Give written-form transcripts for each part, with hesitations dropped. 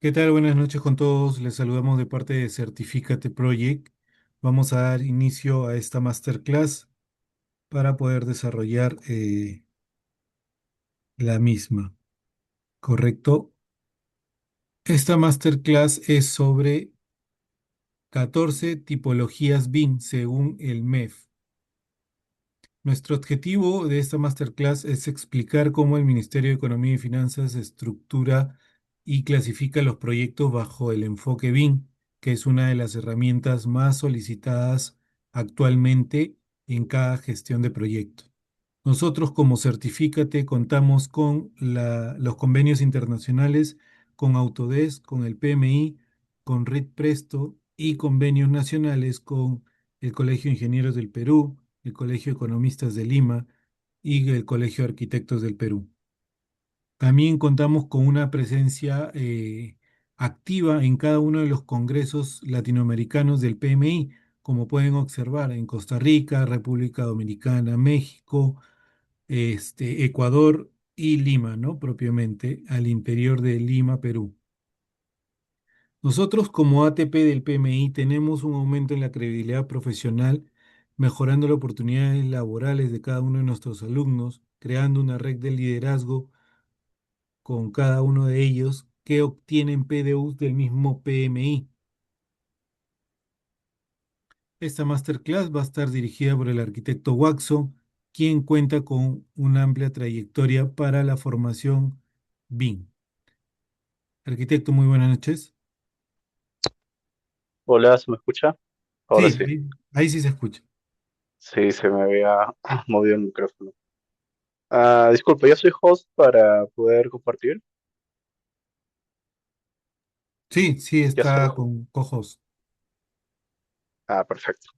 ¿Qué tal? Buenas noches con todos. Les saludamos de parte de Certifícate Project. Vamos a dar inicio a esta masterclass para poder desarrollar la misma. ¿Correcto? Esta masterclass es sobre 14 tipologías BIM según el MEF. Nuestro objetivo de esta masterclass es explicar cómo el Ministerio de Economía y Finanzas estructura y clasifica los proyectos bajo el enfoque BIM, que es una de las herramientas más solicitadas actualmente en cada gestión de proyecto. Nosotros como Certifícate contamos con los convenios internacionales, con Autodesk, con el PMI, con RIT Presto y convenios nacionales con el Colegio de Ingenieros del Perú, el Colegio de Economistas de Lima y el Colegio de Arquitectos del Perú. También contamos con una presencia activa en cada uno de los congresos latinoamericanos del PMI, como pueden observar en Costa Rica, República Dominicana, México, Ecuador y Lima, ¿no? Propiamente, al interior de Lima, Perú. Nosotros como ATP del PMI tenemos un aumento en la credibilidad profesional, mejorando las oportunidades laborales de cada uno de nuestros alumnos, creando una red de liderazgo con cada uno de ellos que obtienen PDUs del mismo PMI. Esta masterclass va a estar dirigida por el arquitecto Waxo, quien cuenta con una amplia trayectoria para la formación BIM. Arquitecto, muy buenas noches. Hola, ¿se me escucha? Ahora Sí, sí. ahí sí se escucha. Sí, se me había movido el micrófono. Disculpe, yo soy host para poder compartir. Sí, sí, Ya soy. está con cojos. Perfecto.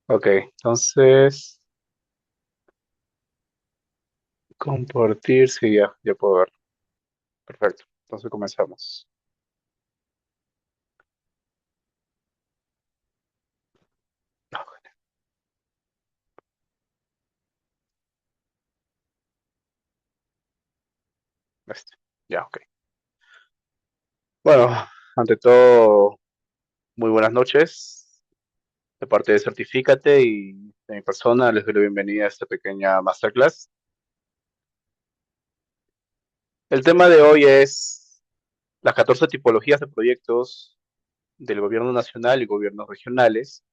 Ok, entonces, compartir, sí, ya puedo ver. Perfecto. Entonces comenzamos. Este, ya, ok. Bueno, ante todo, muy buenas noches. De parte de Certifícate y de mi persona, les doy la bienvenida a esta pequeña masterclass. El tema de hoy es las 14 tipologías de proyectos del gobierno nacional y gobiernos regionales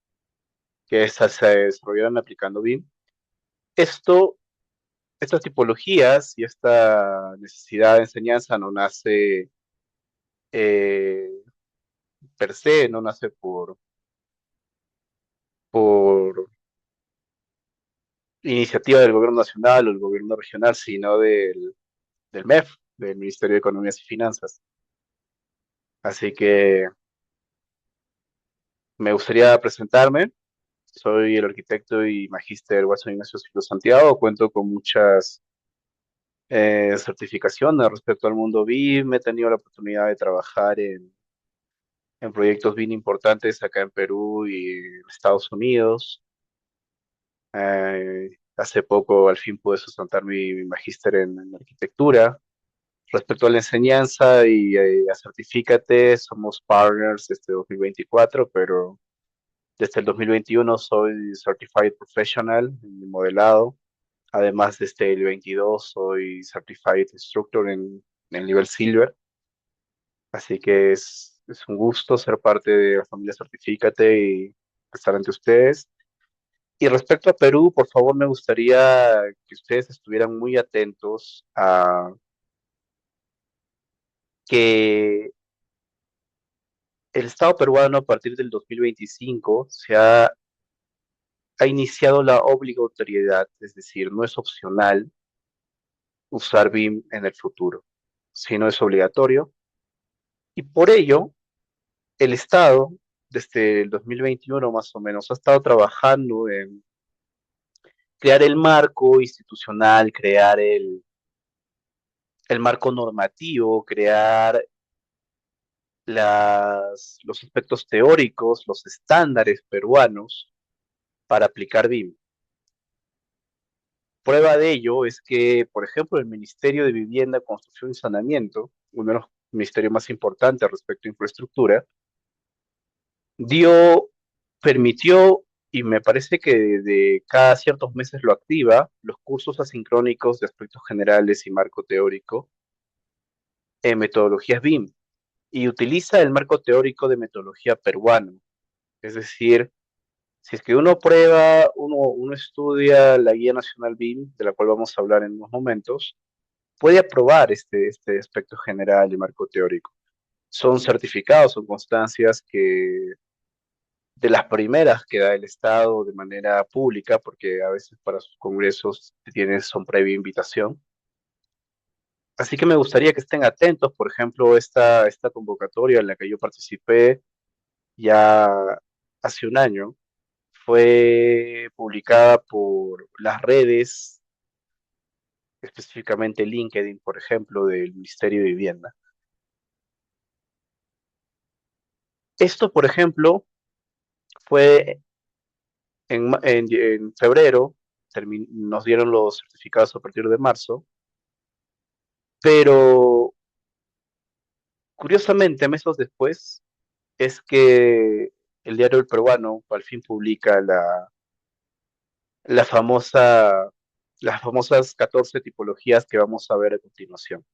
que estas se desarrollaron aplicando BIM. Esto, estas tipologías y esta necesidad de enseñanza no nace eh, per se, no nace por iniciativa del gobierno nacional o el gobierno regional, sino del MEF, del Ministerio de Economía y Finanzas. Así que me gustaría presentarme. Soy el arquitecto y magíster Watson Ignacio Silva Santiago. Cuento con muchas certificaciones respecto al mundo BIM. He tenido la oportunidad de trabajar en proyectos bien importantes acá en Perú y en Estados Unidos. Hace poco al fin pude sustentar mi magíster en arquitectura. Respecto a la enseñanza y a Certifícate, somos partners desde 2024, pero desde el 2021 soy Certified Professional en mi modelado. Además, desde el 22 soy Certified Instructor en el nivel Silver. Así que es un gusto ser parte de la familia Certifícate y estar ante ustedes. Y respecto a Perú, por favor, me gustaría que ustedes estuvieran muy atentos a que el Estado peruano a partir del 2025 ha iniciado la obligatoriedad, es decir, no es opcional usar BIM en el futuro, sino es obligatorio. Y por ello, el Estado, desde el 2021 más o menos, ha estado trabajando en crear el marco institucional, crear el marco normativo, crear los aspectos teóricos, los estándares peruanos para aplicar BIM. Prueba de ello es que, por ejemplo, el Ministerio de Vivienda, Construcción y Saneamiento, uno de los ministerio más importante respecto a infraestructura, dio, permitió, y me parece que de cada ciertos meses lo activa, los cursos asincrónicos de aspectos generales y marco teórico en metodologías BIM, y utiliza el marco teórico de metodología peruano. Es decir, si es que uno prueba, uno estudia la Guía Nacional BIM, de la cual vamos a hablar en unos momentos, puede aprobar este aspecto general y marco teórico. Son certificados, son constancias que de las primeras que da el Estado de manera pública, porque a veces para sus congresos son previa invitación. Así que me gustaría que estén atentos, por ejemplo, esta convocatoria en la que yo participé ya hace un año, fue publicada por las redes, específicamente LinkedIn, por ejemplo, del Ministerio de Vivienda. Esto, por ejemplo, fue en febrero, nos dieron los certificados a partir de marzo, pero curiosamente, meses después, es que el diario El Peruano al fin publica la famosa, las famosas 14 tipologías que vamos a ver a continuación.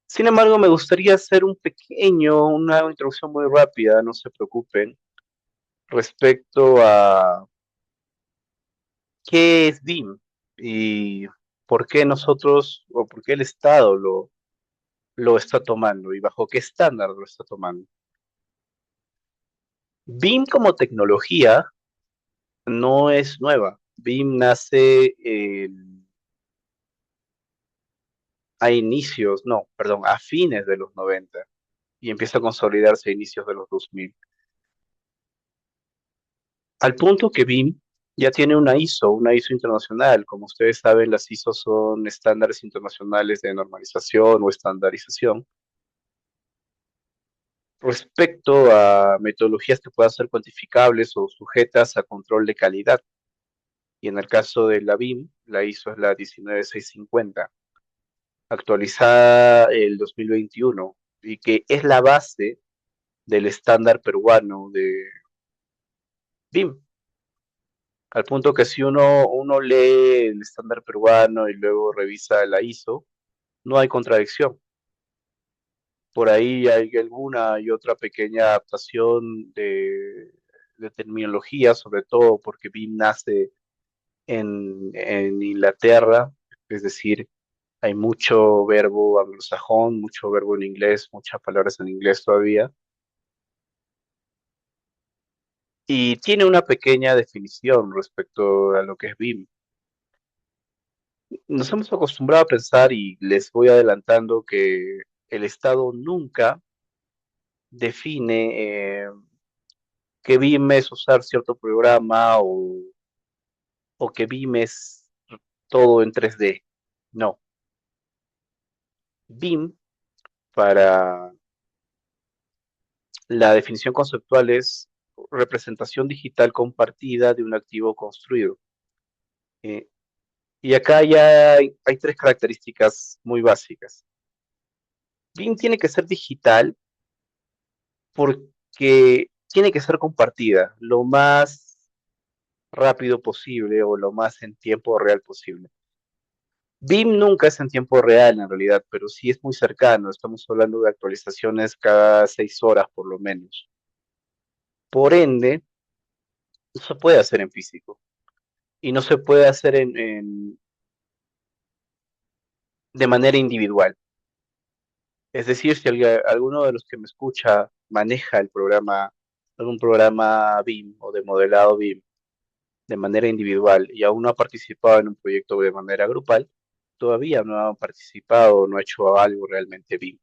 Sin embargo, me gustaría hacer una introducción muy rápida, no se preocupen, respecto a qué es BIM y por qué nosotros o por qué el Estado lo está tomando y bajo qué estándar lo está tomando. BIM como tecnología no es nueva. BIM nace a inicios, no, perdón, a fines de los 90 y empieza a consolidarse a inicios de los 2000. Al punto que BIM ya tiene una ISO internacional. Como ustedes saben, las ISO son estándares internacionales de normalización o estandarización respecto a metodologías que puedan ser cuantificables o sujetas a control de calidad. Y en el caso de la BIM, la ISO es la 19650, actualizada el 2021, y que es la base del estándar peruano de BIM. Al punto que si uno lee el estándar peruano y luego revisa la ISO, no hay contradicción. Por ahí hay alguna y otra pequeña adaptación de terminología, sobre todo porque BIM nace en Inglaterra, es decir, hay mucho verbo anglosajón, mucho verbo en inglés, muchas palabras en inglés todavía, y tiene una pequeña definición respecto a lo que es BIM. Nos hemos acostumbrado a pensar, y les voy adelantando, que el Estado nunca define que BIM es usar cierto programa o que BIM es todo en 3D. No, BIM para la definición conceptual es representación digital compartida de un activo construido. Eh, y acá ya hay tres características muy básicas. BIM tiene que ser digital porque tiene que ser compartida lo más rápido posible o lo más en tiempo real posible. BIM nunca es en tiempo real en realidad, pero sí es muy cercano. Estamos hablando de actualizaciones cada 6 horas por lo menos. Por ende, no se puede hacer en físico y no se puede hacer de manera individual. Es decir, si alguno de los que me escucha maneja algún programa BIM o de modelado BIM de manera individual y aún no ha participado en un proyecto de manera grupal, todavía no ha participado, no ha hecho algo realmente BIM.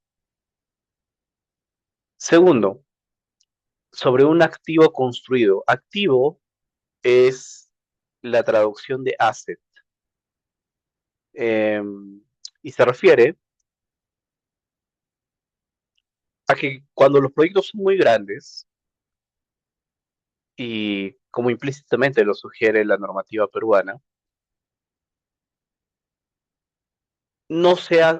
Segundo, sobre un activo construido. Activo es la traducción de asset eh, y se refiere a que cuando los proyectos son muy grandes y como implícitamente lo sugiere la normativa peruana,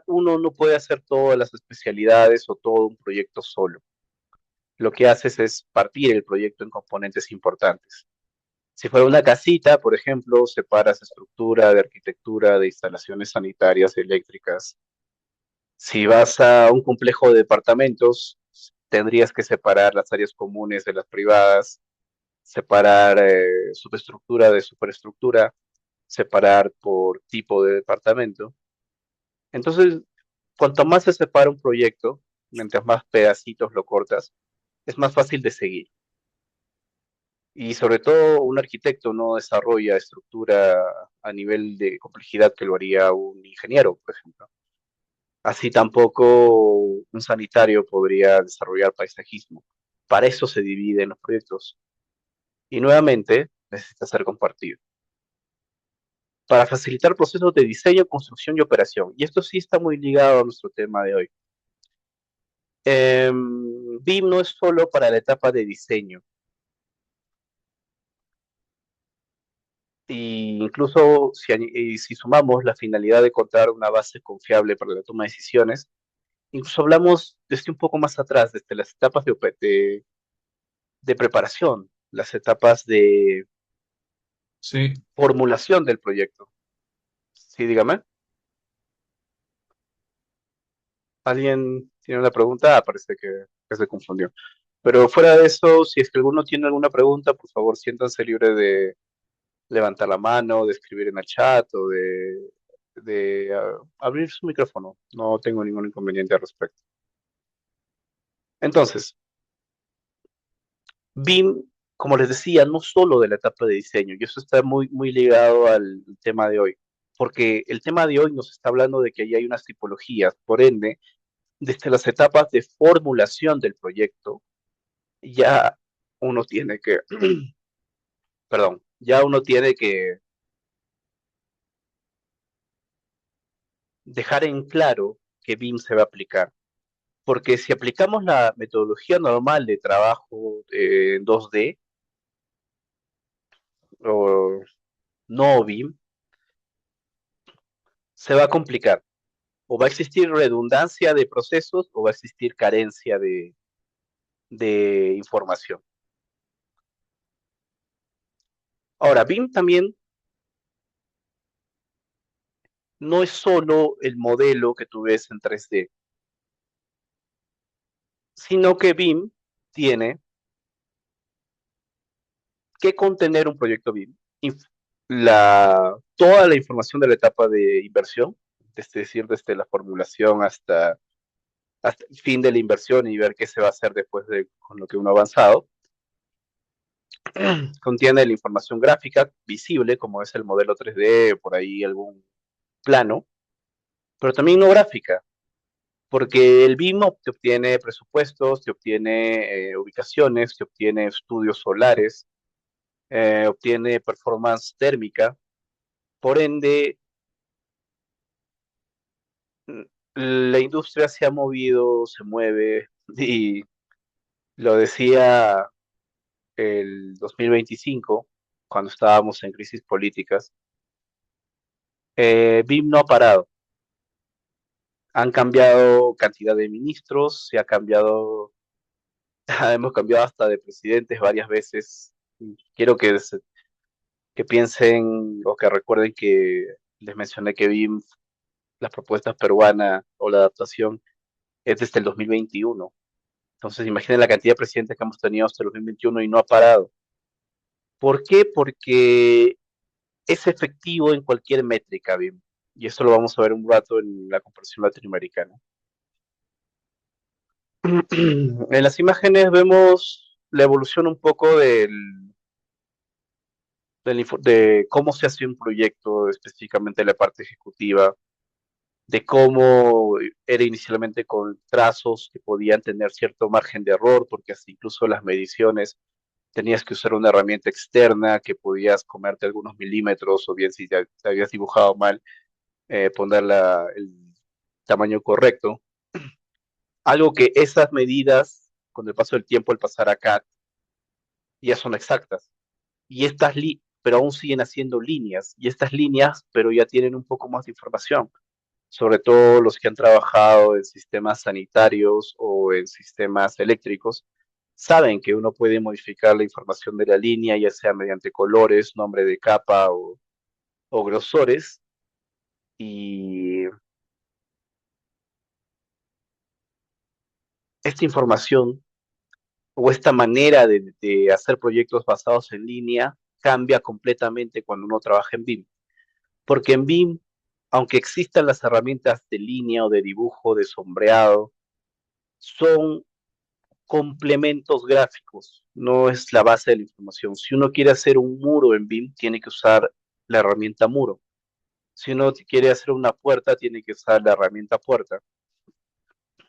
uno no puede hacer todas las especialidades o todo un proyecto solo. Lo que haces es partir el proyecto en componentes importantes. Si fuera una casita, por ejemplo, separas estructura de arquitectura, de instalaciones sanitarias, eléctricas. Si vas a un complejo de departamentos, tendrías que separar las áreas comunes de las privadas, separar subestructura de superestructura, separar por tipo de departamento. Entonces, cuanto más se separa un proyecto, mientras más pedacitos lo cortas, es más fácil de seguir. Y sobre todo, un arquitecto no desarrolla estructura a nivel de complejidad que lo haría un ingeniero, por ejemplo. Así tampoco un sanitario podría desarrollar paisajismo. Para eso se dividen los proyectos. Y nuevamente, necesita ser compartido. Para facilitar procesos de diseño, construcción y operación. Y esto sí está muy ligado a nuestro tema de hoy. BIM no es solo para la etapa de diseño. Y incluso si sumamos la finalidad de encontrar una base confiable para la toma de decisiones, incluso hablamos desde un poco más atrás, desde las etapas de preparación, las etapas de Sí. formulación del proyecto. Sí, dígame. ¿Alguien tiene una pregunta? Ah, parece que se confundió. Pero fuera de eso, si es que alguno tiene alguna pregunta, por favor, siéntanse libre de levantar la mano, de escribir en el chat o de abrir su micrófono. No tengo ningún inconveniente al respecto. Entonces, BIM, como les decía, no solo de la etapa de diseño, y eso está muy, muy ligado al tema de hoy, porque el tema de hoy nos está hablando de que ahí hay unas tipologías, por ende, desde las etapas de formulación del proyecto, ya uno tiene que, perdón, ya uno tiene que dejar en claro que BIM se va a aplicar. Porque si aplicamos la metodología normal de trabajo en 2D o no BIM, se va a complicar. O va a existir redundancia de procesos o va a existir carencia de información. Ahora, BIM también no es solo el modelo que tú ves en 3D, sino que BIM tiene que contener un proyecto BIM, toda la información de la etapa de inversión, es decir, desde la formulación hasta el fin de la inversión y ver qué se va a hacer después de con lo que uno ha avanzado. Contiene la información gráfica visible, como es el modelo 3D, por ahí algún plano, pero también no gráfica, porque el BIM te obtiene presupuestos, te obtiene ubicaciones, te obtiene estudios solares, obtiene performance térmica, por ende, la industria se ha movido, se mueve, y lo decía el 2025, cuando estábamos en crisis políticas, BIM no ha parado. Han cambiado cantidad de ministros, se ha cambiado, hemos cambiado hasta de presidentes varias veces. Quiero que piensen o que recuerden que les mencioné que BIM, la propuesta peruana o la adaptación es desde el 2021. Entonces, imaginen la cantidad de presidentes que hemos tenido hasta el 2021 y no ha parado. ¿Por qué? Porque es efectivo en cualquier métrica, BIM. Y esto lo vamos a ver un rato en la comparación latinoamericana. En las imágenes vemos la evolución un poco de cómo se hace un proyecto, específicamente la parte ejecutiva, de cómo era inicialmente con trazos que podían tener cierto margen de error, porque hasta incluso las mediciones tenías que usar una herramienta externa que podías comerte algunos milímetros, o bien si te habías dibujado mal, poner el tamaño correcto. Algo que esas medidas, con el paso del tiempo, al pasar a CAD, ya son exactas. Y pero aún siguen haciendo líneas, y estas líneas, pero ya tienen un poco más de información. sobre todo los que han trabajado en sistemas sanitarios o en sistemas eléctricos, saben que uno puede modificar la información de la línea, ya sea mediante colores, nombre de capa o grosores, y esta información o esta manera de hacer proyectos basados en línea cambia completamente cuando uno trabaja en BIM. Porque en BIM, aunque existan las herramientas de línea o de dibujo, de sombreado, son complementos gráficos, no es la base de la información. Si uno quiere hacer un muro en BIM, tiene que usar la herramienta muro. Si uno quiere hacer una puerta, tiene que usar la herramienta puerta.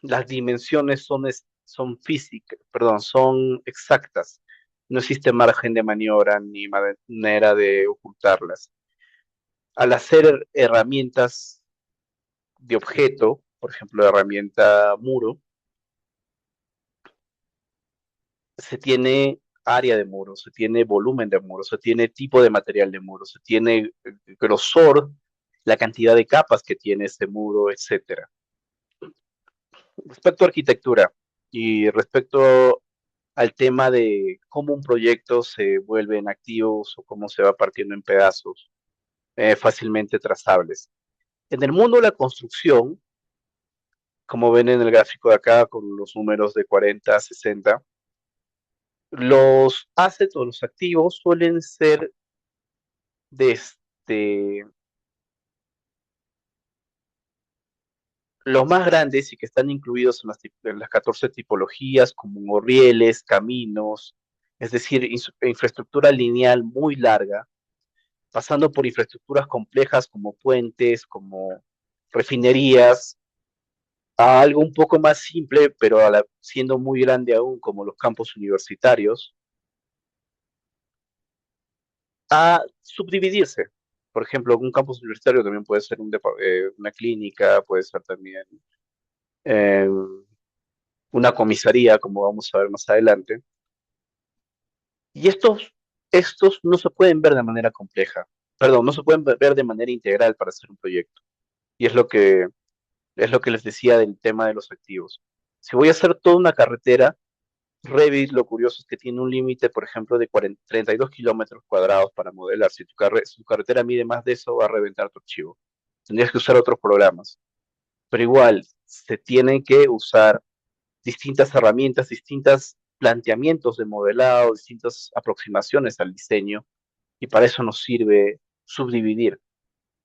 Las dimensiones son físicas, perdón, son exactas. No existe margen de maniobra ni manera de ocultarlas. Al hacer herramientas de objeto, por ejemplo, herramienta muro, se tiene área de muro, se tiene volumen de muro, se tiene tipo de material de muro, se tiene grosor, la cantidad de capas que tiene este muro, etcétera. Respecto a arquitectura y respecto al tema de cómo un proyecto se vuelve en activos o cómo se va partiendo en pedazos fácilmente trazables. En el mundo de la construcción, como ven en el gráfico de acá con los números de 40 a 60, los assets o los activos suelen ser desde los más grandes y que están incluidos en las 14 tipologías, como rieles, caminos, es decir, infraestructura lineal muy larga, pasando por infraestructuras complejas como puentes, como refinerías, a algo un poco más simple, pero siendo muy grande aún, como los campos universitarios, a subdividirse. Por ejemplo, un campus universitario también puede ser una clínica, puede ser también eh, una comisaría, como vamos a ver más adelante. Y estos no se pueden ver de manera compleja, perdón, no se pueden ver de manera integral para hacer un proyecto. Y es lo que les decía del tema de los activos. Si voy a hacer toda una carretera, Revit lo curioso es que tiene un límite, por ejemplo, de 32 kilómetros cuadrados para modelar. Si tu carretera mide más de eso, va a reventar tu archivo. Tendrías que usar otros programas. Pero igual, se tienen que usar distintas herramientas, distintos planteamientos de modelado, distintas aproximaciones al diseño, y para eso nos sirve subdividir.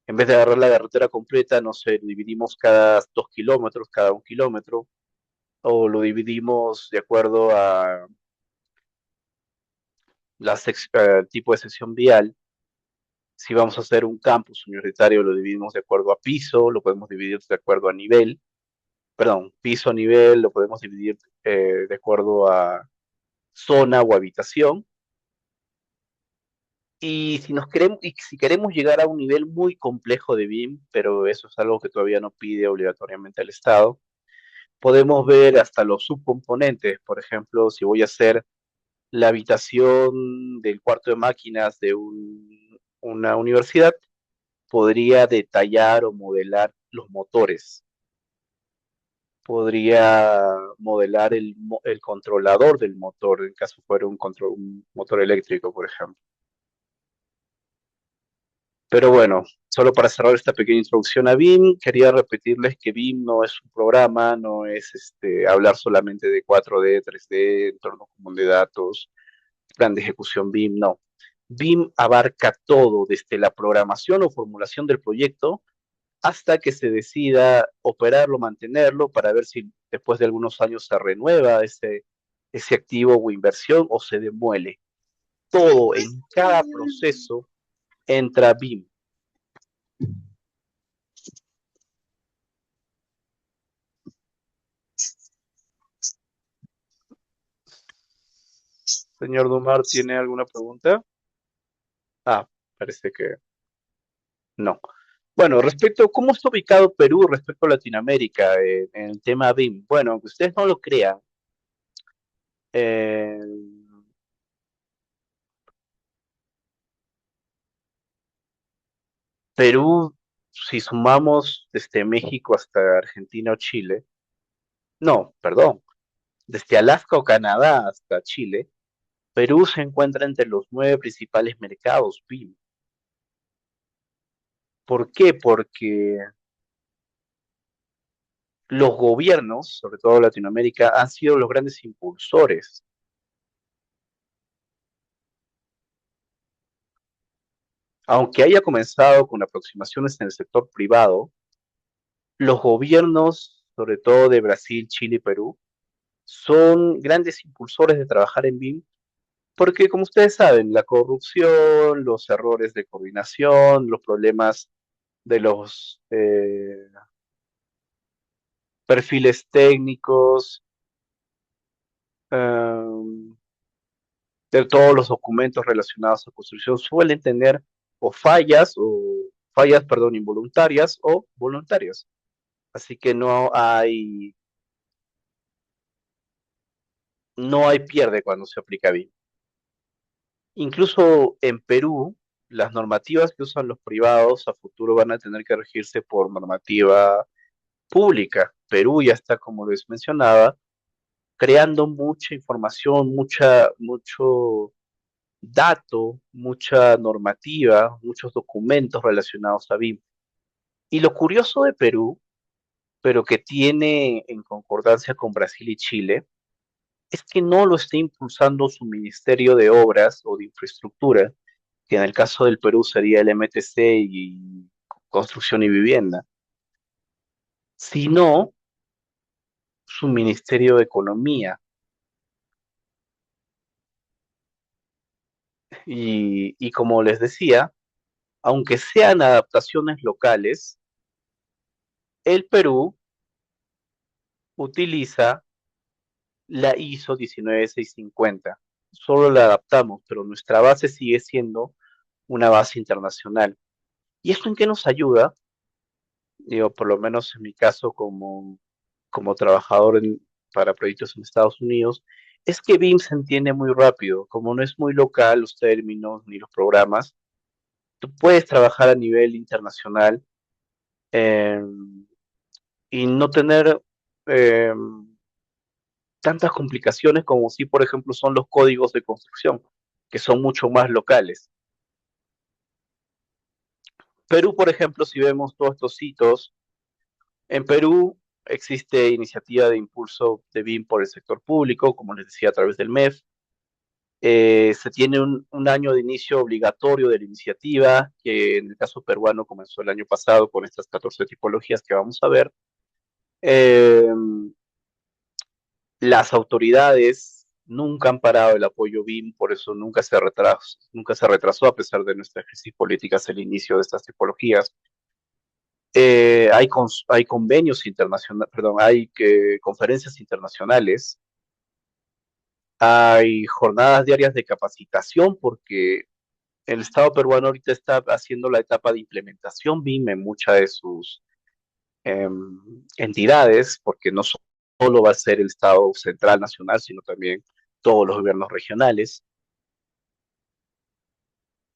En vez de agarrar la carretera completa, no sé, lo dividimos cada 2 kilómetros, cada 1 kilómetro, o lo dividimos de acuerdo a tipo de sección vial. Si vamos a hacer un campus universitario, lo dividimos de acuerdo a piso, lo podemos dividir de acuerdo a nivel, perdón, piso, nivel, lo podemos dividir de acuerdo a zona o habitación. Y si queremos llegar a un nivel muy complejo de BIM, pero eso es algo que todavía no pide obligatoriamente el Estado, podemos ver hasta los subcomponentes. Por ejemplo, si voy a hacer la habitación del cuarto de máquinas de una universidad, podría detallar o modelar los motores. Podría modelar el controlador del motor, en caso fuera un motor eléctrico, por ejemplo. Pero bueno, solo para cerrar esta pequeña introducción a BIM, quería repetirles que BIM no es un programa, no es hablar solamente de 4D, 3D, entorno común de datos, plan de ejecución BIM, no. BIM abarca todo, desde la programación o formulación del proyecto hasta que se decida operarlo, mantenerlo, para ver si después de algunos años se renueva ese activo o inversión o se demuele. Todo en cada proceso entra BIM. Señor Dumar, ¿tiene alguna pregunta? Ah, parece que no. Bueno, respecto a cómo está ubicado Perú respecto a Latinoamérica en el tema BIM. Bueno, aunque ustedes no lo crean, eh, Perú si sumamos desde México hasta Argentina o Chile, no, perdón, desde Alaska o Canadá hasta Chile, Perú se encuentra entre los 9 principales mercados BIM. ¿Por qué? Porque los gobiernos, sobre todo Latinoamérica, han sido los grandes impulsores. Aunque haya comenzado con aproximaciones en el sector privado, los gobiernos, sobre todo de Brasil, Chile y Perú, son grandes impulsores de trabajar en BIM porque, como ustedes saben, la corrupción, los errores de coordinación, los problemas de los perfiles técnicos, um, de todos los documentos relacionados a construcción suelen tener fallas, perdón, involuntarias o voluntarias. Así que no hay pierde cuando se aplica BIM. Incluso en Perú, las normativas que usan los privados a futuro van a tener que regirse por normativa pública. Perú ya está, como les mencionaba, creando mucha información, mucho dato, mucha normativa, muchos documentos relacionados a BIM. Y lo curioso de Perú, pero que tiene en concordancia con Brasil y Chile, es que no lo está impulsando su Ministerio de Obras o de Infraestructura, que en el caso del Perú sería el MTC y Construcción y Vivienda, sino su Ministerio de Economía. Y como les decía, aunque sean adaptaciones locales, el Perú utiliza la ISO 19650. Solo la adaptamos, pero nuestra base sigue siendo una base internacional. ¿Y esto en qué nos ayuda? Digo, por lo menos en mi caso como trabajador para proyectos en Estados Unidos, es que BIM se entiende muy rápido. Como no es muy local los términos ni los programas, tú puedes trabajar a nivel internacional eh, y no tener eh, tantas complicaciones como si, por ejemplo, son los códigos de construcción, que son mucho más locales. Perú, por ejemplo, si vemos todos estos hitos, en Perú existe iniciativa de impulso de BIM por el sector público, como les decía, a través del MEF. Se tiene un año de inicio obligatorio de la iniciativa, que en el caso peruano comenzó el año pasado con estas 14 tipologías que vamos a ver. Eh, las autoridades nunca han parado el apoyo BIM, por eso nunca se retrasó a pesar de nuestras crisis políticas el inicio de estas tipologías. Hay convenios internacionales, perdón, hay conferencias internacionales, hay jornadas diarias de capacitación porque el Estado peruano ahorita está haciendo la etapa de implementación BIM en muchas de sus entidades, porque no solo va a ser el Estado central nacional, sino también todos los gobiernos regionales.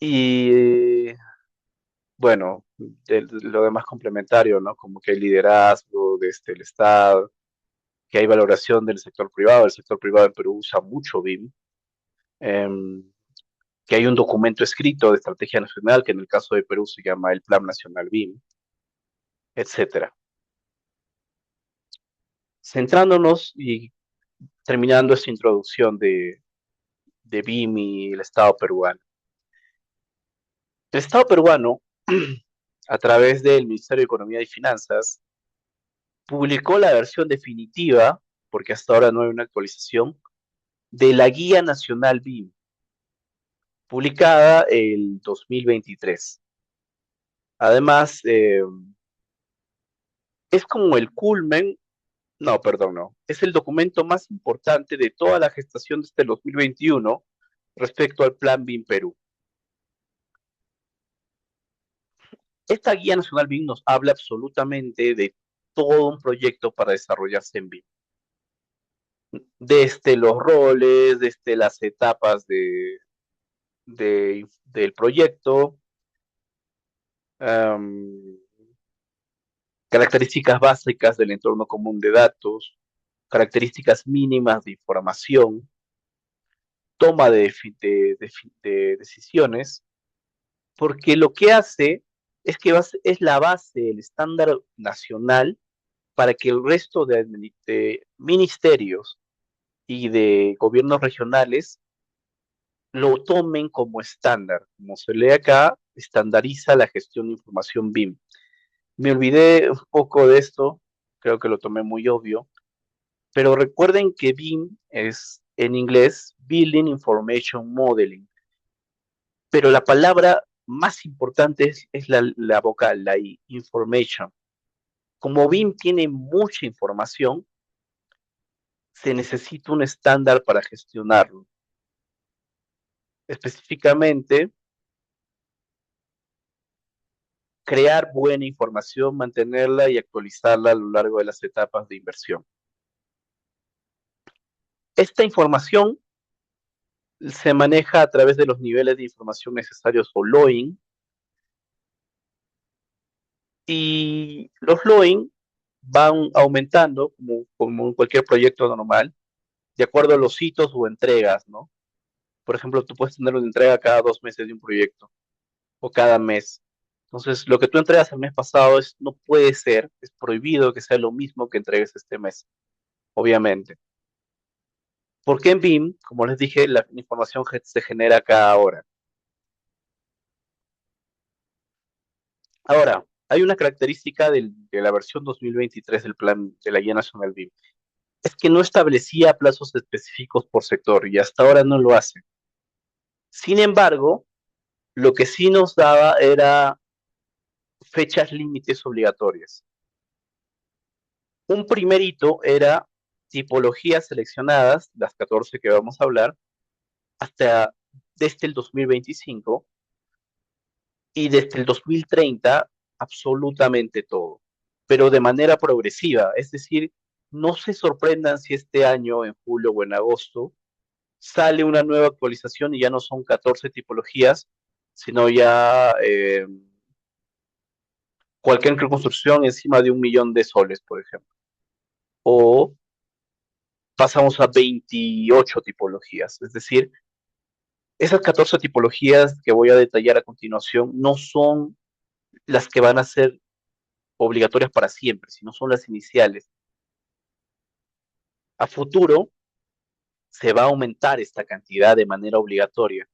Y bueno, lo demás complementario, ¿no? Como que hay liderazgo desde el Estado, que hay valoración del sector privado. El sector privado en Perú usa mucho BIM. em, que hay un documento escrito de estrategia nacional, que en el caso de Perú se llama el Plan Nacional BIM, etcétera. Centrándonos y terminando esta introducción de BIM y el Estado peruano. El Estado peruano, a través del Ministerio de Economía y Finanzas, publicó la versión definitiva, porque hasta ahora no hay una actualización, de la Guía Nacional BIM, publicada el 2023. Además, es como el culmen, no, perdón, no, es el documento más importante de toda la gestación desde el 2021 respecto al Plan BIM Perú. Esta Guía Nacional BIM nos habla absolutamente de todo un proyecto para desarrollarse en BIM. Desde los roles, desde las etapas del proyecto, um, características básicas del entorno común de datos, características mínimas de información, toma de decisiones, porque lo que hace es que es la base, el estándar nacional para que el resto de ministerios y de gobiernos regionales lo tomen como estándar. Como se lee acá, estandariza la gestión de información BIM. Me olvidé un poco de esto, creo que lo tomé muy obvio, pero recuerden que BIM es en inglés Building Information Modeling, pero la palabra más importante es la vocal, la I, information. Como BIM tiene mucha información, se necesita un estándar para gestionarlo. Específicamente, crear buena información, mantenerla y actualizarla a lo largo de las etapas de inversión. Esta información se maneja a través de los niveles de información necesarios o LOIN, y los LOIN van aumentando como en cualquier proyecto normal, de acuerdo a los hitos o entregas, ¿no? Por ejemplo, tú puedes tener una entrega cada 2 meses de un proyecto o cada mes. Entonces, lo que tú entregas el mes pasado no puede ser, es prohibido que sea lo mismo que entregues este mes, obviamente. Porque en BIM, como les dije, la información se genera cada hora. Ahora, hay una característica de la versión 2023 del plan de la Guía Nacional BIM. Es que no establecía plazos específicos por sector y hasta ahora no lo hace. Sin embargo, lo que sí nos daba era fechas límites obligatorias. Un primer hito era tipologías seleccionadas, las 14 que vamos a hablar, hasta desde el 2025, y desde el 2030 absolutamente todo, pero de manera progresiva. Es decir, no se sorprendan si este año, en julio o en agosto, sale una nueva actualización y ya no son 14 tipologías, sino ya cualquier construcción encima de 1 millón de soles, por ejemplo. O pasamos a 28 tipologías. Es decir, esas 14 tipologías que voy a detallar a continuación no son las que van a ser obligatorias para siempre, sino son las iniciales. A futuro se va a aumentar esta cantidad de manera obligatoria.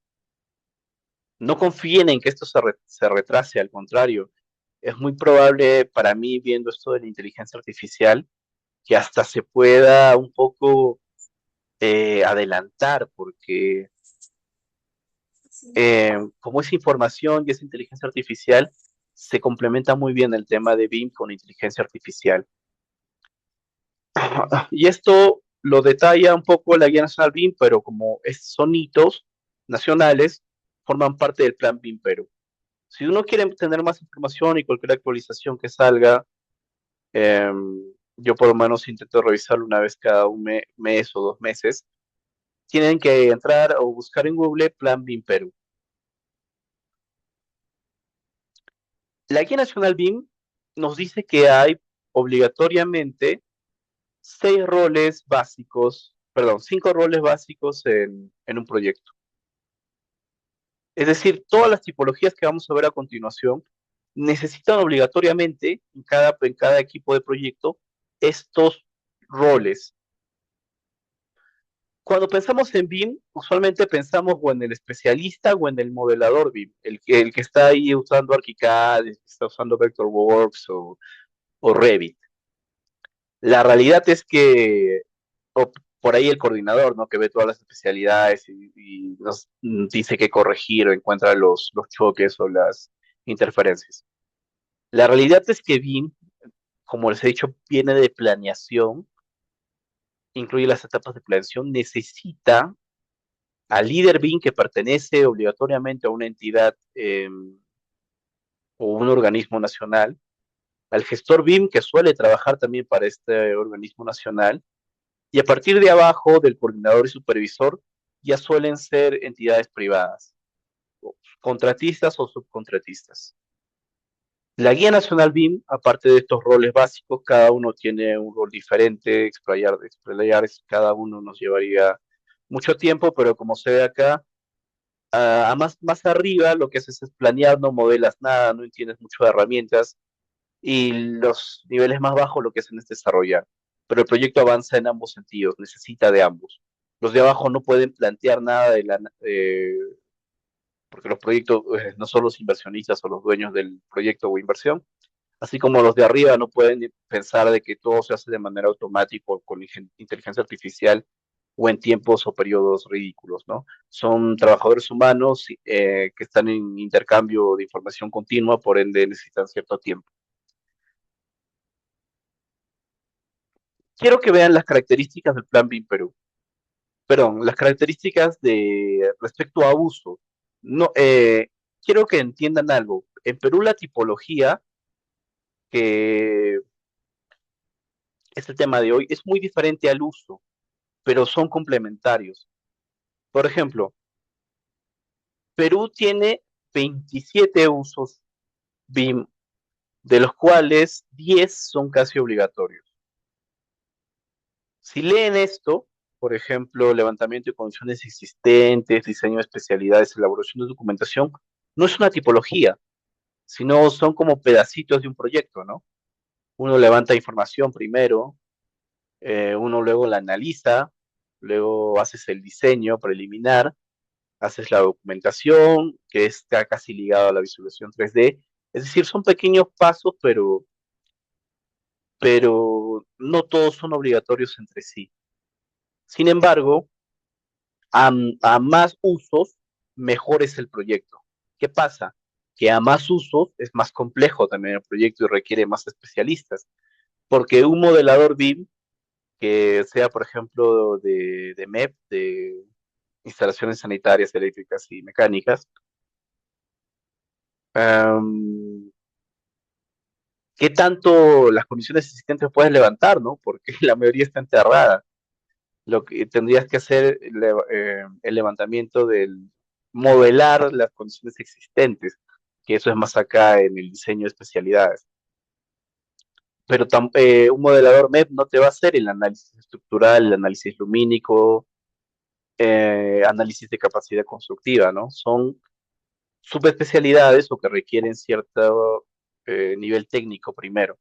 No confíen en que esto se retrase, al contrario, es muy probable para mí, viendo esto de la inteligencia artificial, que hasta se pueda un poco adelantar, porque como es información y es inteligencia artificial, se complementa muy bien el tema de BIM con inteligencia artificial. Y esto lo detalla un poco la guía nacional BIM, pero como son hitos nacionales, forman parte del plan BIM Perú. Si uno quiere tener más información y cualquier actualización que salga, eh, yo por lo menos intento revisarlo una vez cada mes o 2 meses. Tienen que entrar o buscar en Google Plan BIM Perú. La Guía Nacional BIM nos dice que hay obligatoriamente 5 roles básicos en un proyecto. Es decir, todas las tipologías que vamos a ver a continuación necesitan obligatoriamente en cada equipo de proyecto estos roles. Cuando pensamos en BIM, usualmente pensamos o en el especialista o en el modelador BIM, el que está ahí usando ArchiCAD, el que está usando Vectorworks o Revit. La realidad es que, o por ahí el coordinador, ¿no? Que ve todas las especialidades y nos dice qué corregir o encuentra los choques o las interferencias. La realidad es que BIM, como les he dicho, viene de planeación, incluye las etapas de planeación, necesita al líder BIM que pertenece obligatoriamente a una entidad o un organismo nacional, al gestor BIM que suele trabajar también para este organismo nacional, y a partir de abajo del coordinador y supervisor ya suelen ser entidades privadas, contratistas o subcontratistas. La guía nacional BIM, aparte de estos roles básicos, cada uno tiene un rol diferente, explayar cada uno nos llevaría mucho tiempo, pero como se ve acá, más arriba lo que haces es planear, no modelas nada, no tienes mucho de herramientas, y los niveles más bajos lo que hacen es desarrollar. Pero el proyecto avanza en ambos sentidos, necesita de ambos. Los de abajo no pueden plantear nada porque los proyectos no son los inversionistas o los dueños del proyecto o inversión, así como los de arriba no pueden pensar de que todo se hace de manera automática o con inteligencia artificial o en tiempos o periodos ridículos, ¿no? Son trabajadores humanos que están en intercambio de información continua, por ende necesitan cierto tiempo. Quiero que vean las características del Plan BIM Perú. Perdón, las características de respecto a uso. No, quiero que entiendan algo. En Perú la tipología, que es el tema de hoy, es muy diferente al uso, pero son complementarios. Por ejemplo, Perú tiene 27 usos BIM, de los cuales 10 son casi obligatorios. Si leen esto, por ejemplo, levantamiento de condiciones existentes, diseño de especialidades, elaboración de documentación, no es una tipología, sino son como pedacitos de un proyecto, ¿no? Uno levanta información primero, uno luego la analiza, luego haces el diseño preliminar, haces la documentación, que está casi ligado a la visualización 3D. Es decir, son pequeños pasos, pero no todos son obligatorios entre sí. Sin embargo, a, a más usos, mejor es el proyecto. ¿Qué pasa? Que a más usos es más complejo también el proyecto y requiere más especialistas, porque un modelador BIM que sea, por ejemplo, de MEP, de instalaciones sanitarias, eléctricas y mecánicas, um, ¿qué tanto las condiciones existentes puedes levantar, no? Porque la mayoría está enterrada. Lo que tendrías que hacer el levantamiento del modelar las condiciones existentes, que eso es más acá en el diseño de especialidades. Pero un modelador MEP no te va a hacer el análisis estructural, el análisis lumínico, análisis de capacidad constructiva, ¿no? Son subespecialidades o que requieren cierto nivel técnico primero.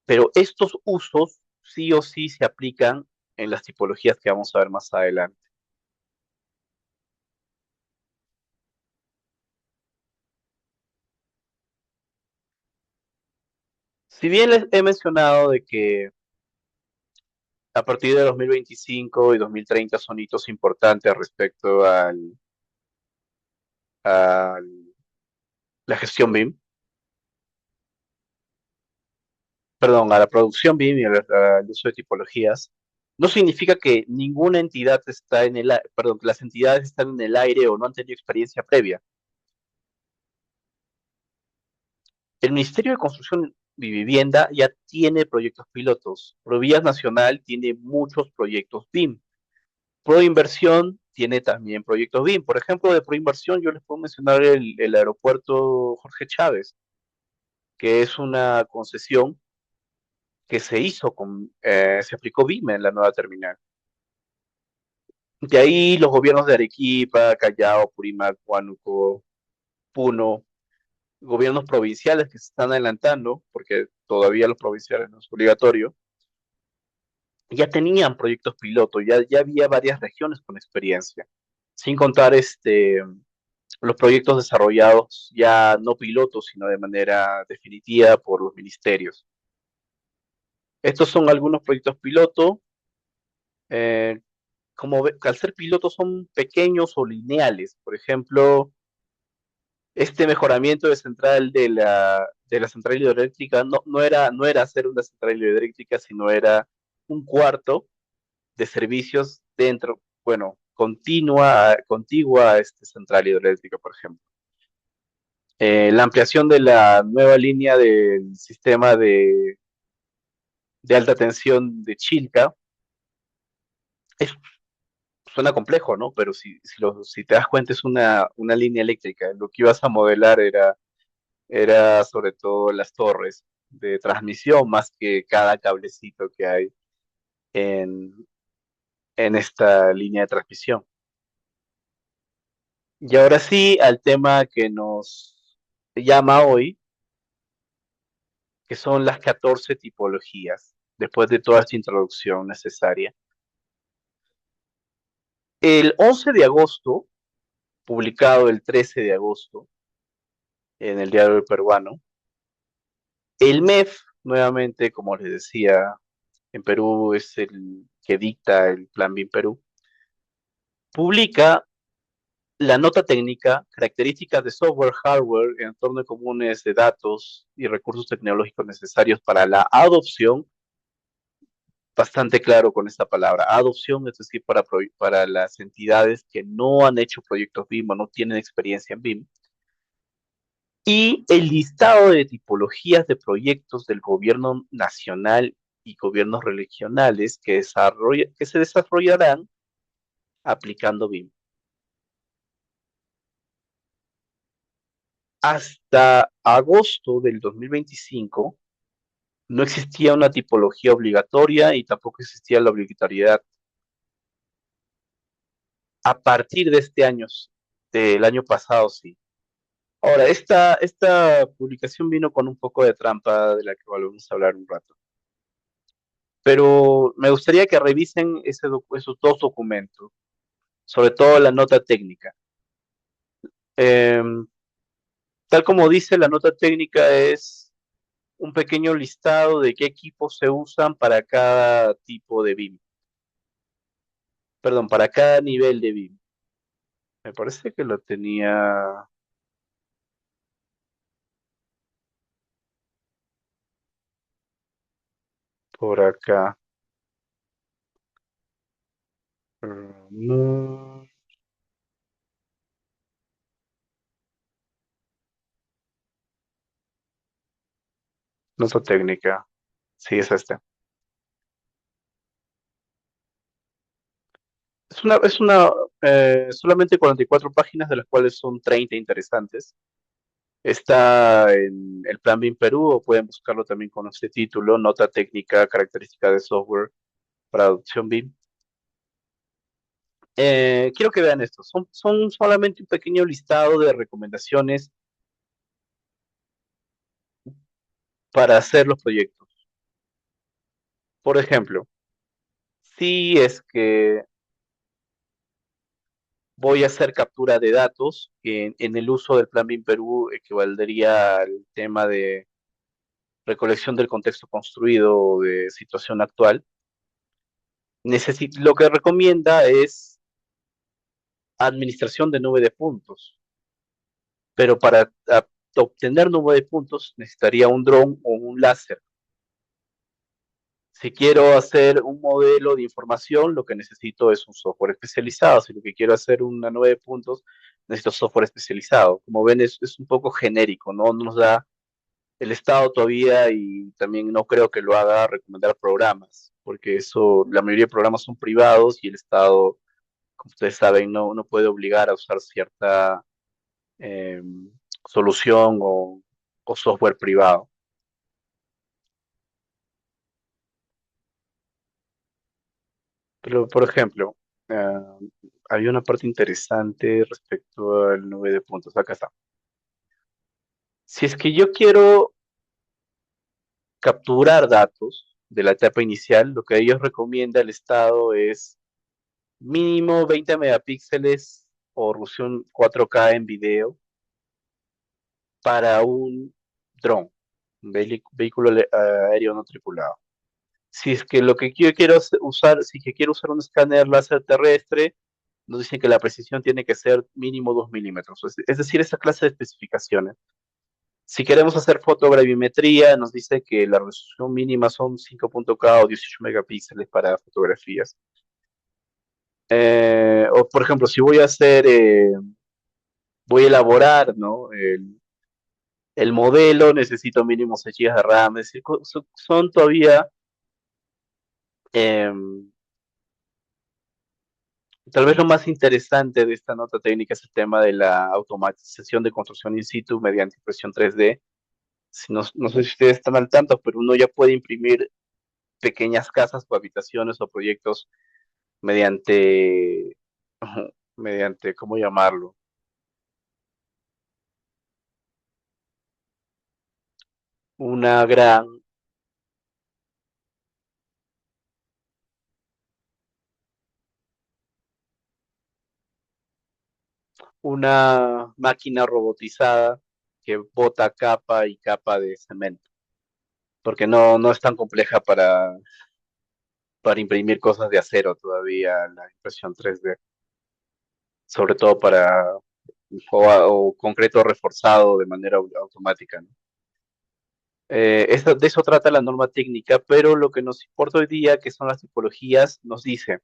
Pero estos usos sí o sí se aplican en las tipologías que vamos a ver más adelante. Si bien les he mencionado de que a partir de 2025 y 2030 son hitos importantes respecto a la gestión BIM, perdón, a la producción BIM y al uso de tipologías, no significa que ninguna entidad está en perdón, que las entidades están en el aire o no han tenido experiencia previa. El Ministerio de Construcción y Vivienda ya tiene proyectos pilotos. Provías Nacional tiene muchos proyectos BIM. Proinversión tiene también proyectos BIM. Por ejemplo, de Proinversión yo les puedo mencionar el aeropuerto Jorge Chávez, que es una concesión que se aplicó BIM en la nueva terminal. De ahí los gobiernos de Arequipa, Callao, Purímac, Huánuco, Puno, gobiernos provinciales que se están adelantando, porque todavía los provinciales no es obligatorio, ya tenían proyectos piloto, ya había varias regiones con experiencia, sin contar los proyectos desarrollados ya no pilotos, sino de manera definitiva por los ministerios. Estos son algunos proyectos piloto. eh, al ser pilotos son pequeños o lineales. Por ejemplo, este mejoramiento de la central hidroeléctrica no era hacer una central hidroeléctrica, sino era un cuarto de servicios dentro, bueno, contigua a esta central hidroeléctrica, por ejemplo. La ampliación de la nueva línea del sistema de alta tensión de Chilca es, suena complejo, ¿no? Pero si te das cuenta es una línea eléctrica. Lo que ibas a modelar era era sobre todo las torres de transmisión más que cada cablecito que hay en, en esta línea de transmisión. Y ahora sí, al tema que nos llama hoy, que son las 14 tipologías, después de toda esta introducción necesaria. El 11 de agosto, publicado el 13 de agosto en el diario peruano, el MEF, nuevamente, como les decía, en Perú es el que dicta el Plan BIM Perú, publica la nota técnica, características de software, hardware, entornos comunes de datos y recursos tecnológicos necesarios para la adopción, bastante claro con esta palabra, adopción, es decir, para las entidades que no han hecho proyectos BIM o no tienen experiencia en BIM, y el listado de tipologías de proyectos del gobierno nacional y gobiernos regionales que se desarrollarán aplicando BIM. Hasta agosto del 2025 no existía una tipología obligatoria y tampoco existía la obligatoriedad. A partir de este año, del año pasado, sí. Ahora, esta publicación vino con un poco de trampa de la que volvemos a hablar un rato. Pero me gustaría que revisen esos dos documentos, sobre todo la nota técnica. Eh, Tal como dice, la nota técnica es un pequeño listado de qué equipos se usan para cada tipo de BIM. Perdón, para cada nivel de BIM. Me parece que lo tenía por acá. No, nota técnica. Sí, es este. Es una solamente 44 páginas, de las cuales son 30 interesantes. Está en el Plan BIM Perú, o pueden buscarlo también con este título, Nota técnica, característica de software para adopción BIM. Quiero que vean esto. Son solamente un pequeño listado de recomendaciones para hacer los proyectos. Por ejemplo, si es que voy a hacer captura de datos, que en el uso del Plan BIM Perú equivaldría al tema de recolección del contexto construido de situación actual. Lo que recomienda es administración de nube de puntos, pero para obtener nube de puntos necesitaría un dron o un láser. Si quiero hacer un modelo de información, lo que necesito es un software especializado. Si lo que quiero hacer una nube de puntos, necesito software especializado. Como ven, es un poco genérico, ¿no? No nos da el Estado todavía, y también no creo que lo haga, recomendar programas, porque eso, la mayoría de programas son privados y el Estado, como ustedes saben, no puede obligar a usar cierta eh, solución o software privado. Pero, por ejemplo, hay una parte interesante respecto al nube de puntos. Acá está. Si es que yo quiero capturar datos de la etapa inicial, lo que ellos recomienda el Estado es mínimo 20 megapíxeles o resolución 4K en video para un dron, un vehículo aéreo no tripulado. Si es que lo que yo quiero usar, si que quiero usar un escáner láser terrestre, nos dicen que la precisión tiene que ser mínimo 2 milímetros. Es decir, esa clase de especificaciones. Si queremos hacer fotogravimetría, nos dice que la resolución mínima son 5.k o 18 megapíxeles para fotografías. O por ejemplo, si voy a elaborar, ¿no? El modelo, necesito mínimo 6 GB de RAM. Es decir, son todavía eh, Tal vez lo más interesante de esta nota técnica es el tema de la automatización de construcción in situ mediante impresión 3D. Si no, no sé si ustedes están al tanto, pero uno ya puede imprimir pequeñas casas o habitaciones o proyectos mediante, mediante, ¿cómo llamarlo? Una gran, una máquina robotizada que bota capa y capa de cemento, porque no es tan compleja para imprimir cosas de acero todavía la impresión 3D, sobre todo para o concreto reforzado de manera automática, ¿no? De eso trata la norma técnica, pero lo que nos importa hoy día, que son las tipologías, nos dice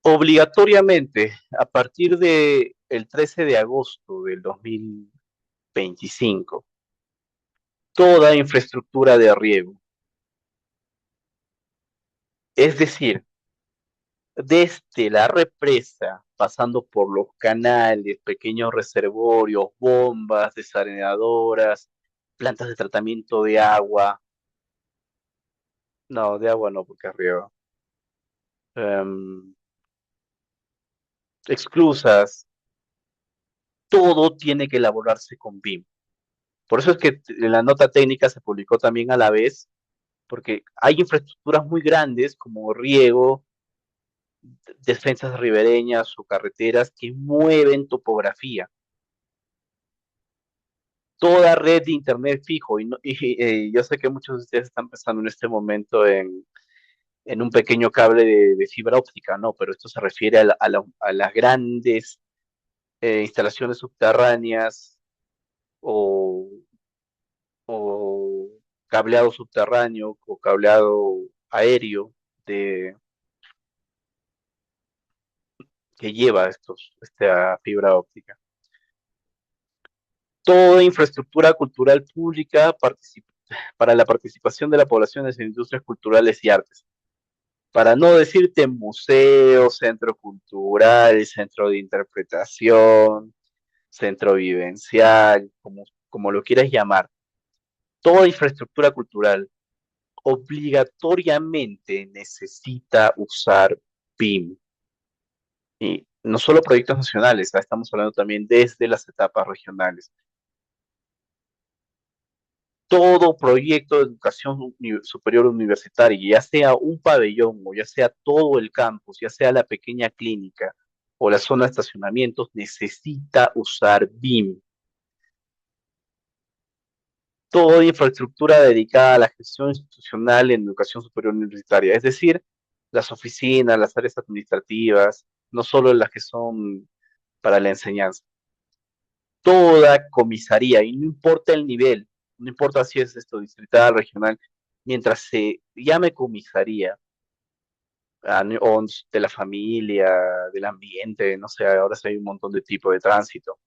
obligatoriamente a partir de el 13 de agosto del 2025, toda infraestructura de riego, es decir, desde la represa, pasando por los canales, pequeños reservorios, bombas, desalinadoras, plantas de tratamiento de agua, no, de agua no, porque es riego, em, exclusas, todo tiene que elaborarse con BIM. Por eso es que la nota técnica se publicó también a la vez, porque hay infraestructuras muy grandes como riego, defensas ribereñas o carreteras que mueven topografía. Toda red de internet fijo, yo sé que muchos de ustedes están pensando en este momento en un pequeño cable de fibra óptica, no, pero esto se refiere a las grandes instalaciones subterráneas o, o cableado subterráneo o cableado aéreo de, que lleva esta fibra óptica. Toda infraestructura cultural pública para la participación de la población en industrias culturales y artes. Para no decirte museo, centro cultural, centro de interpretación, centro vivencial, como lo quieras llamar. Toda infraestructura cultural obligatoriamente necesita usar BIM. Y no solo proyectos nacionales, estamos hablando también desde las etapas regionales. Todo proyecto de educación superior universitaria, ya sea un pabellón o ya sea todo el campus, ya sea la pequeña clínica o la zona de estacionamientos, necesita usar BIM. Toda infraestructura dedicada a la gestión institucional en educación superior universitaria, es decir, las oficinas, las áreas administrativas, no solo las que son para la enseñanza. Toda comisaría, y no importa el nivel, no importa si es esto distrital, regional, mientras se llame comisaría, o de la familia, del ambiente, no sé, ahora sí hay un montón de tipos de tránsito.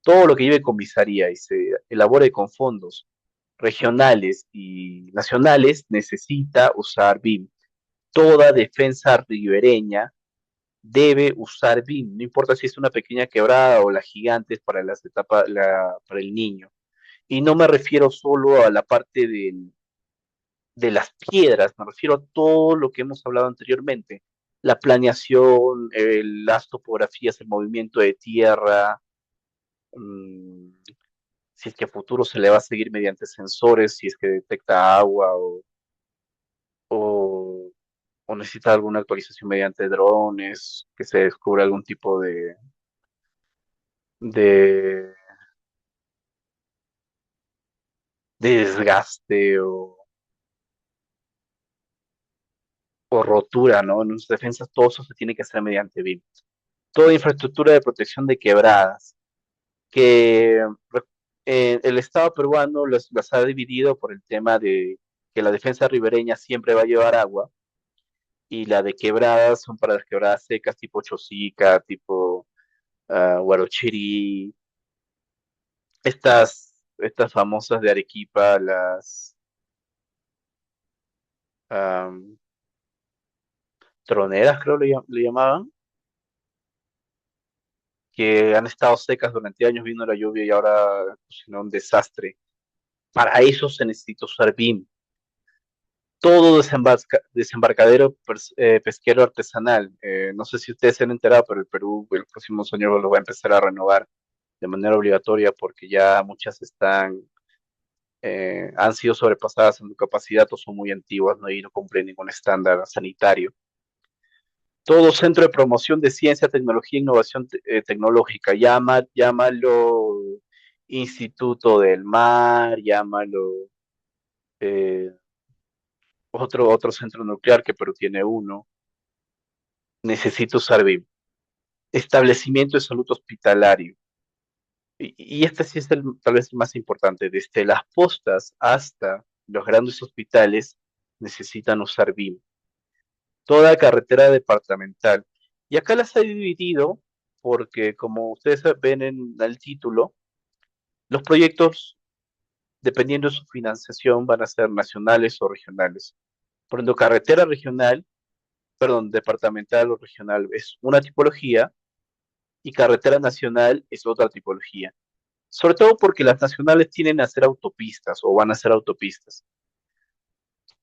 Todo lo que lleve comisaría y se elabore con fondos regionales y nacionales necesita usar BIM. Toda defensa ribereña debe usar BIM, no importa si es una pequeña quebrada o las gigantes para las etapas, para el niño. Y no me refiero solo a la parte de las piedras, me refiero a todo lo que hemos hablado anteriormente. La planeación, las topografías, el movimiento de tierra, mmm, si es que a futuro se le va a seguir mediante sensores, si es que detecta agua o, o necesita alguna actualización mediante drones, que se descubra algún tipo de, de desgaste o rotura, ¿no? En sus defensas todo eso se tiene que hacer mediante BIM. Toda infraestructura de protección de quebradas, que el Estado peruano las ha dividido por el tema de que la defensa ribereña siempre va a llevar agua y la de quebradas son para las quebradas secas tipo Chosica, tipo Huarochirí, estas famosas de Arequipa, um, troneras, creo le llamaban, que han estado secas durante años, vino la lluvia y ahora ocasionó un desastre. Para eso se necesita usar BIM. Todo desembarcadero pesquero artesanal. No sé si ustedes se han enterado, pero el Perú en los próximos años lo va a empezar a renovar de manera obligatoria porque ya muchas han sido sobrepasadas en su capacidad o son muy antiguas, ¿no? Y no cumplen ningún estándar sanitario. Todo centro de promoción de ciencia, tecnología e innovación tecnológica, llámalo Instituto del Mar, llámalo eh, otro centro nuclear que Perú tiene uno, necesita usar BIM. Establecimiento de salud hospitalario. Y este sí es tal vez el más importante. Desde las postas hasta los grandes hospitales necesitan usar BIM. Toda carretera departamental. Y acá las he dividido porque, como ustedes ven en el título, los proyectos, dependiendo de su financiación, van a ser nacionales o regionales. Por ejemplo, carretera regional, perdón, departamental o regional es una tipología y carretera nacional es otra tipología. Sobre todo porque las nacionales tienen a ser autopistas o van a ser autopistas.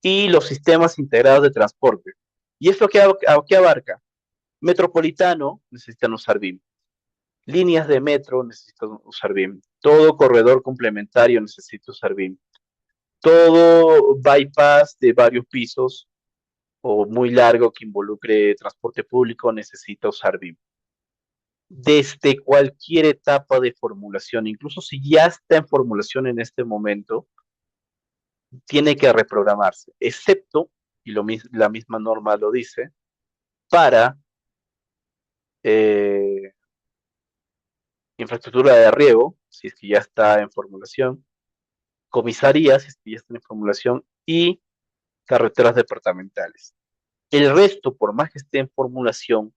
Y los sistemas integrados de transporte. ¿Y esto qué abarca? Metropolitano necesitan usar BIM. Líneas de metro necesitan usar BIM. Todo corredor complementario necesita usar BIM. Todo bypass de varios pisos o muy largo que involucre transporte público necesita usar BIM. Desde cualquier etapa de formulación, incluso si ya está en formulación en este momento, tiene que reprogramarse, excepto, y la misma norma lo dice, para eh, infraestructura de riego, si es que ya está en formulación, comisarías, si es que ya están en formulación, y carreteras departamentales. El resto, por más que esté en formulación,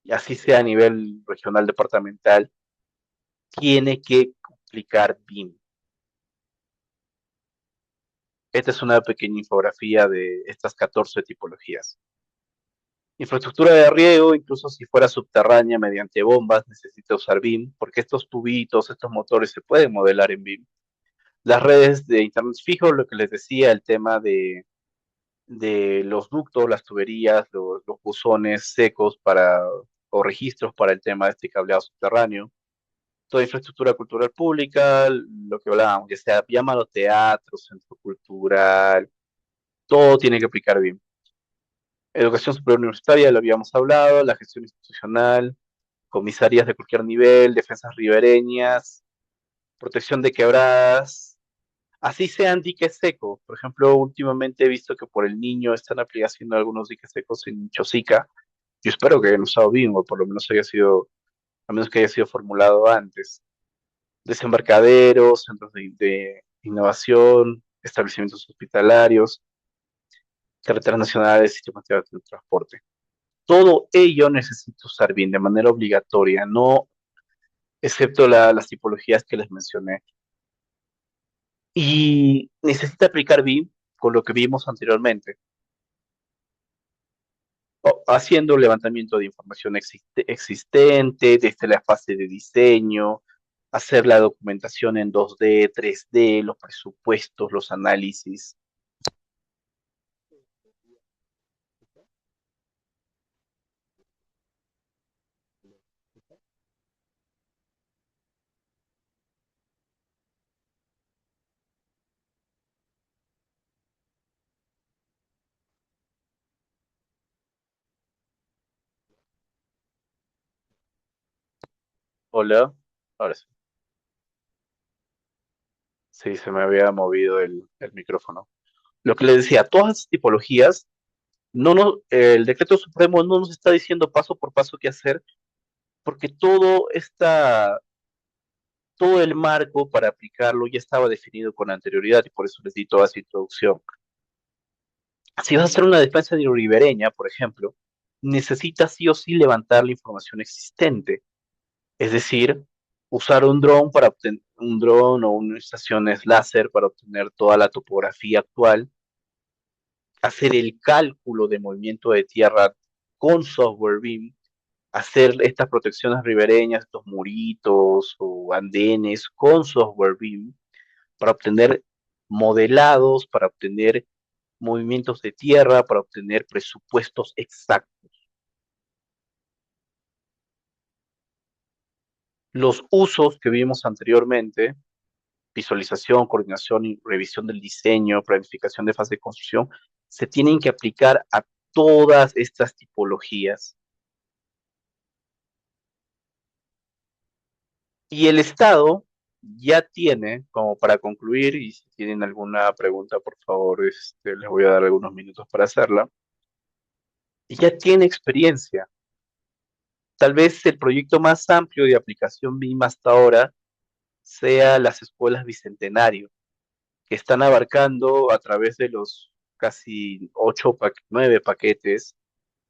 y así sea a nivel regional departamental, tiene que aplicar BIM. Esta es una pequeña infografía de estas 14 tipologías. Infraestructura de riego, incluso si fuera subterránea mediante bombas, necesita usar BIM, porque estos tubitos, estos motores se pueden modelar en BIM. Las redes de internet fijo, lo que les decía, el tema de los ductos, las tuberías, los buzones secos o registros para el tema de este cableado subterráneo. Toda infraestructura cultural pública, lo que hablábamos, ya sea, llámalo teatro, centro cultural, todo tiene que aplicar BIM. Educación superior universitaria, lo habíamos hablado, la gestión institucional, comisarías de cualquier nivel, defensas ribereñas, protección de quebradas, así sean diques secos. Por ejemplo, últimamente he visto que por el niño están haciendo algunos diques secos en Chosica. Yo espero que hayan usado BIM, o por lo menos a menos que haya sido formulado antes. Desembarcaderos, centros de innovación, establecimientos hospitalarios, carreteras nacionales, sistemas de transporte. Todo ello necesita usar BIM de manera obligatoria, no excepto las tipologías que les mencioné. Y necesita aplicar BIM con lo que vimos anteriormente, haciendo levantamiento de información existente desde la fase de diseño, hacer la documentación en 2D, 3D, los presupuestos, los análisis. Hola, ahora sí. Sí, se me había movido el micrófono. Lo que les decía, todas esas tipologías, el decreto supremo no nos está diciendo paso por paso qué hacer, porque todo el marco para aplicarlo ya estaba definido con anterioridad y por eso les di toda esa introducción. Si vas a hacer una defensa de ribereña, por ejemplo, necesitas sí o sí levantar la información existente, es decir, usar un dron para obtener un dron o unas estaciones láser para obtener toda la topografía actual hacer el cálculo de movimiento de tierra con software BIM, hacer estas protecciones ribereñas, estos muritos o andenes con software BIM para obtener modelados, para obtener movimientos de tierra, para obtener presupuestos exactos. Los usos que vimos anteriormente, visualización, coordinación y revisión del diseño, planificación de fase de construcción, se tienen que aplicar a todas estas tipologías. Y el Estado ya tiene, como para concluir, y si tienen alguna pregunta, por favor, les voy a dar algunos minutos para hacerla, ya tiene experiencia. Tal vez el proyecto más amplio de aplicación BIM hasta ahora sea las escuelas Bicentenario, que están abarcando a través de los casi 9 paquetes,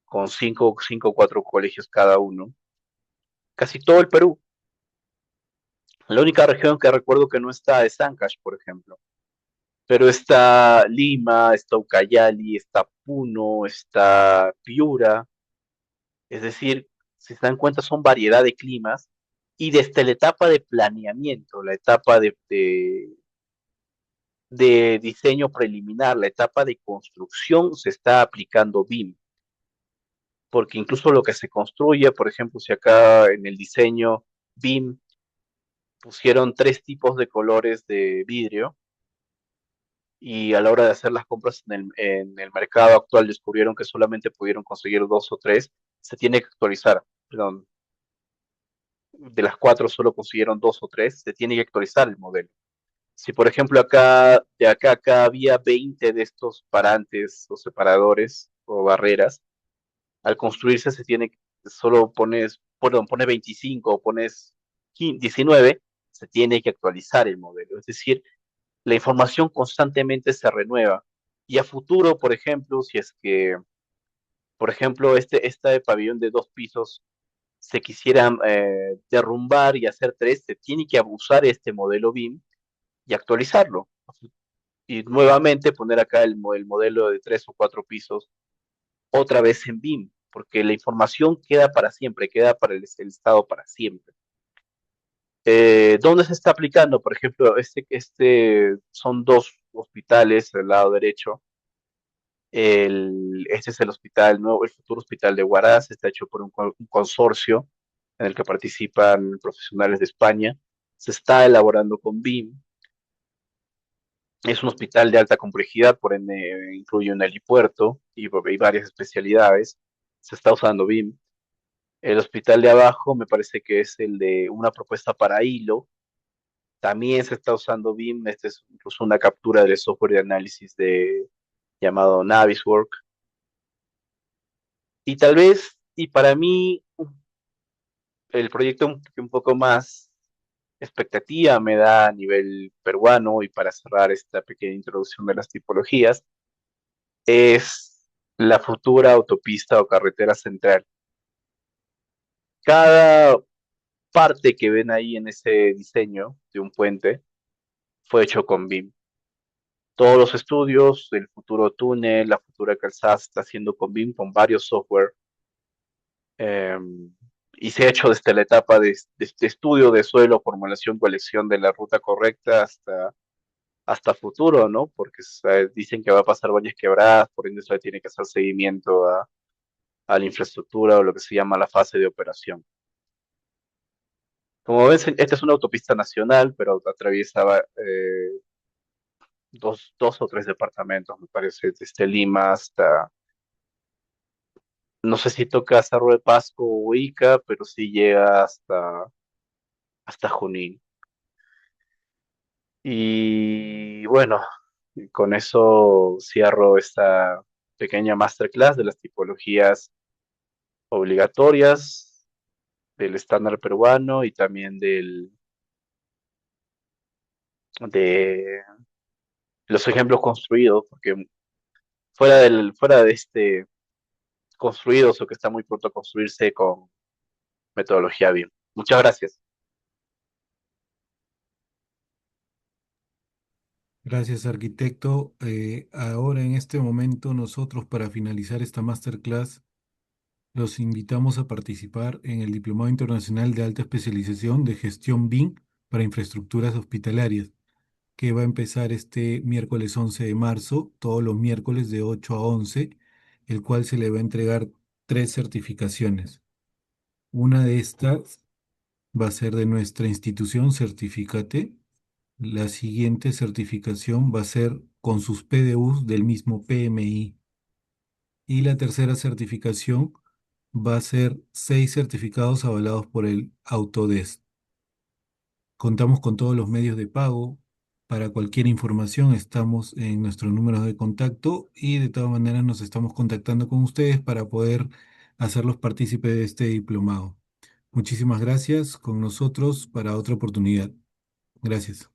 con 5 o 4 colegios cada uno, casi todo el Perú. La única región que recuerdo que no está es Ancash, por ejemplo. Pero está Lima, está Ucayali, está Puno, está Piura, es decir, si se dan cuenta son variedad de climas y desde la etapa de planeamiento, la etapa de diseño preliminar, la etapa de construcción se está aplicando BIM, porque incluso lo que se construye, por ejemplo, si acá en el diseño BIM pusieron 3 tipos de colores de vidrio, y a la hora de hacer las compras en el mercado actual descubrieron que solamente pudieron conseguir 2 o 3, se tiene que actualizar. Perdón, de las 4 solo consiguieron 2 o 3, se tiene que actualizar el modelo. Si por ejemplo acá había 20 de estos parantes o separadores o barreras, al construirse se tiene, solo pones, perdón, pones 25 o pones 19, se tiene que actualizar el modelo. Es decir, la información constantemente se renueva. Y a futuro, por ejemplo, si es que, por ejemplo, este pabellón de 2 pisos se quisiera derrumbar y hacer 3, se tiene que abusar este modelo BIM y actualizarlo. Y nuevamente poner acá el modelo de 3 o 4 pisos otra vez en BIM, porque la información queda para siempre, queda para el estado para siempre. ¿Dónde se está aplicando? Por ejemplo, son 2 hospitales del lado derecho. Este es el hospital nuevo, el futuro hospital de Huaraz, está hecho por un consorcio en el que participan profesionales de España. Se está elaborando con BIM. Es un hospital de alta complejidad, por ende incluye un helipuerto y varias especialidades. Se está usando BIM. El hospital de abajo me parece que es el de una propuesta para hilo. También se está usando BIM. Este es incluso una captura del software de análisis llamado Naviswork. Y tal vez, y para mí, el proyecto que un poco más expectativa me da a nivel peruano, y para cerrar esta pequeña introducción de las tipologías, es la futura autopista o carretera central. Cada parte que ven ahí en ese diseño de un puente fue hecho con BIM. Todos los estudios del futuro túnel, la futura calzada se está haciendo con BIM, con varios software. eh, y se ha hecho desde la etapa de estudio de suelo, formulación, colección de la ruta correcta hasta futuro, ¿no? Porque dicen que va a pasar varias quebradas, por ende se le tiene que hacer seguimiento a la infraestructura o lo que se llama la fase de operación. Como ven, esta es una autopista nacional, pero atraviesa dos o tres departamentos, me parece, desde Lima hasta, no sé si toca Cerro de Pasco o Ica, pero sí llega hasta Junín. Y bueno, con eso cierro esta pequeña masterclass de las tipologías obligatorias del estándar peruano y también de los ejemplos construidos, porque fuera de construidos o que está muy pronto a construirse con metodología BIM. Muchas gracias. Gracias, arquitecto. Ahora, en este momento, nosotros, para finalizar esta masterclass, los invitamos a participar en el Diplomado Internacional de Alta Especialización de Gestión BIM para Infraestructuras Hospitalarias, que va a empezar este miércoles 11 de marzo, todos los miércoles de 8 a 11, el cual se le va a entregar tres certificaciones. Una de estas va a ser de nuestra institución, Certificate. La siguiente certificación va a ser con sus PDUs del mismo PMI. Y la tercera certificación va a ser 6 certificados avalados por el Autodesk. Contamos con todos los medios de pago. Para cualquier información estamos en nuestros números de contacto y de todas maneras nos estamos contactando con ustedes para poder hacerlos partícipes de este diplomado. Muchísimas gracias con nosotros para otra oportunidad. Gracias.